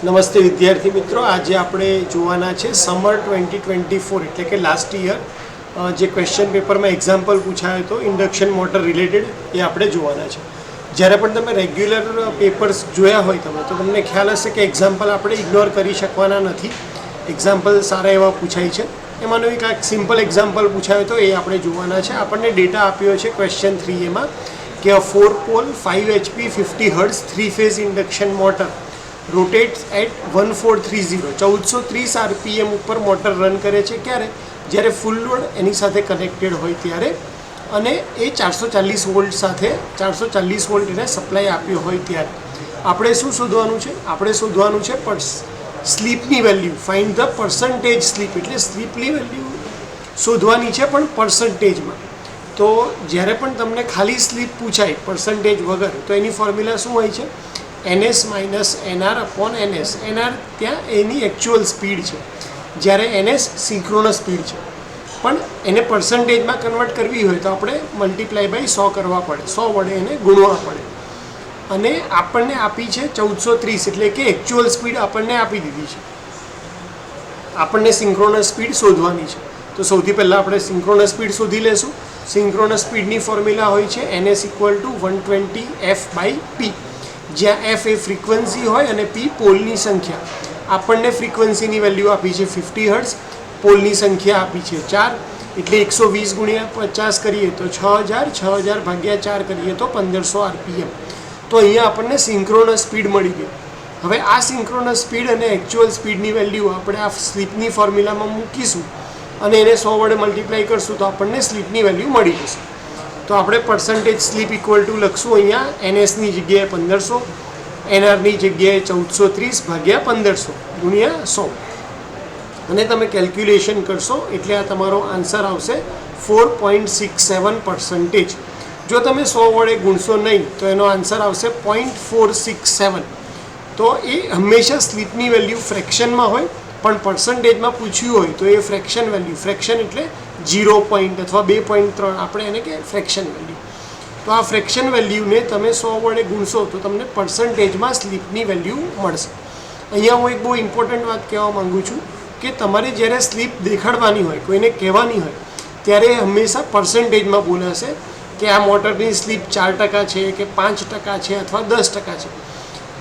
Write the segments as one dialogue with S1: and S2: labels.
S1: નમસ્તે વિદ્યાર્થી મિત્રો, આજે આપણે જોવાના છે સમર 2024 એટલે કે લાસ્ટ યર જે ક્વેશ્ચન પેપરમાં એક્ઝામ્પલ પૂછાયો હતો ઇન્ડક્શન મોટર રિલેટેડ, એ આપણે જોવાના છે. જ્યારે પણ તમે રેગ્યુલર પેપર્સ જોયા હોય તો તમને ખ્યાલ હશે કે એક્ઝામ્પલ આપણે ઇગ્નોર કરી શકવાના નથી. એક્ઝામ્પલ સારા એવા પૂછાય છે. એમાંનો એક સિમ્પલ એક્ઝામ્પલ પૂછાયો તો એ આપણે જોવાના છે. આપણને ડેટા આપ્યો છે ક્વેશ્ચન 3 એમાં કે 4 pole 5 HP 50 hertz 3 phase induction motor rotates at 1430 1430 RPM ઉપર મોટર રન કરે છે. ક્યારે? જ્યારે ફૂલ લોડ એની સાથે કનેક્ટેડ હોય ત્યારે, અને એ 440 વોલ્ટ સાથે 440 વોલ્ટ એને સપ્લાય આપ્યો હોય ત્યારે. આપણે શું શોધવાનું છે? આપણે શોધવાનું છે સ્લીપની value. Find the percentage slip, એટલે સ્લીપની વેલ્યુ શોધવાની છે પણ પર્સન્ટેજમાં. તો જ્યારે પણ તમને ખાલી સ્લીપ પૂછાય પર્સન્ટેજ વગર, તો એની ફોર્મ્યુલા શું હોય છે? NS minus NR upon NS. NR ત્યાં એની એકચ્યુઅલ સ્પીડ છે, જ્યારે NS સિંક્રોનસ સ્પીડ છે. પણ એને પર્સન્ટેજમાં કન્વર્ટ કરવી હોય તો આપણે મલ્ટીપ્લાય બાય 100 કરવા પડે, 100 વડે એને ગુણવા પડે. અને આપણને આપી છે 1430, એટલે કે એકચ્યુઅલ સ્પીડ આપણને આપી દીધી છે. આપણને સિંક્રોનસ સ્પીડ શોધવાની છે. તો સૌથી પહેલાં આપણે સિંક્રોનસ સ્પીડ શોધી લેશું. સિંક્રોનસ સ્પીડની ફોર્મ્યુલા હોય છે NS ઇક્વલ ટુ 120 F/P, જ્યાં F એ ફ્રીક્વન્સી હોય અને P પોલની સંખ્યા. આપણને ફ્રીક્વન્સીની વેલ્યુ આપી છે 50 હર્ટ્ઝ, પોલની સંખ્યા આપી છે 4, એટલે 120 ગુણ્યા 50 કરીએ તો 6000, 6000 ભાગ્યા 4 કરીએ તો 1500 RPM. તો અહીંયા આપણને સિંક્રોનસ સ્પીડ મળી ગઈ. હવે આ સિંક્રોનસ સ્પીડ અને એકચ્યુઅલ સ્પીડની વેલ્યુ આપણે આ સ્લીપની ફોર્મ્યુલામાં મૂકીશું અને એને 100 વડે મલ્ટીપ્લાય કરશું તો આપણને સ્લીપની વેલ્યુ મળી જશે. તો આપણે પર્સન્ટેજ સ્લીપ ઇક્વલ ટુ લખશું અહીંયા NSની જગ્યાએ 1500, NRની જગ્યાએ 1430 ભાગ્યા 1500 ગુણ્યા 100, અને તમે કેલ્ક્યુલેશન કરશો એટલે આ તમારો આન્સર આવશે 4.67%. જો તમે 100 વડે ગુણશો નહીં તો એનો આન્સર આવશે 0.467. તો એ હંમેશા સ્લીપની વેલ્યુ ફ્રેક્શનમાં હોય, પણ પર્સન્ટેજમાં પૂછ્યું હોય તો એ ફ્રેક્શન વેલ્યુ, ફ્રેક્શન એટલે 0 પોઈન્ટ અથવા 2.3, આપણે એને કે ફ્રેક્શન વેલ્યુ. તો આ ફ્રેક્શન વેલ્યુને તમે 100 વડે ગુણશો તો તમને પર્સન્ટેજમાં સ્લીપની વેલ્યુ મળશે. અહીંયા હું એક બહુ ઇમ્પોર્ટન્ટ વાત કહેવા માગું છું કે તમારે જ્યારે સ્લીપ દેખાડવાની હોય, કોઈને કહેવાની હોય, ત્યારે હંમેશા પર્સન્ટેજમાં બોલાશે કે આ મોટરની સ્લીપ 4% છે કે 5% છે અથવા 10% છે.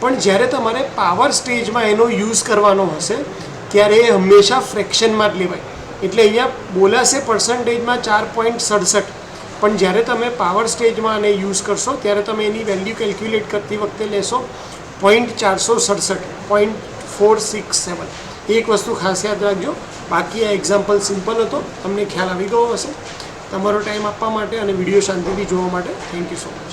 S1: પણ જ્યારે તમારે પાવર સ્ટેજમાં એનો યુઝ કરવાનો હશે ત્યારે એ હંમેશા ફ્રેક્શનમાં જ લેવાય. એટલે અહીંયા બોલાશે પર્સન્ટેજમાં 4.67, પણ જ્યારે તમે પાવર સ્ટેજમાં આને યુઝ કરશો ત્યારે તમે એની વેલ્યુ કેલ્ક્યુલેટ કરતી વખતે લેશો 0.467, 0.467. એક વસ્તુ ખાસ યાદ રાખજો. બાકી આ એક્ઝામ્પલ સિમ્પલ હતો, તમને ખ્યાલ આવી ગયો હશે. તમારો ટાઈમ આપવા માટે અને વિડીયો શાંતિથી જોવા માટે થેન્ક યુ સો મચ.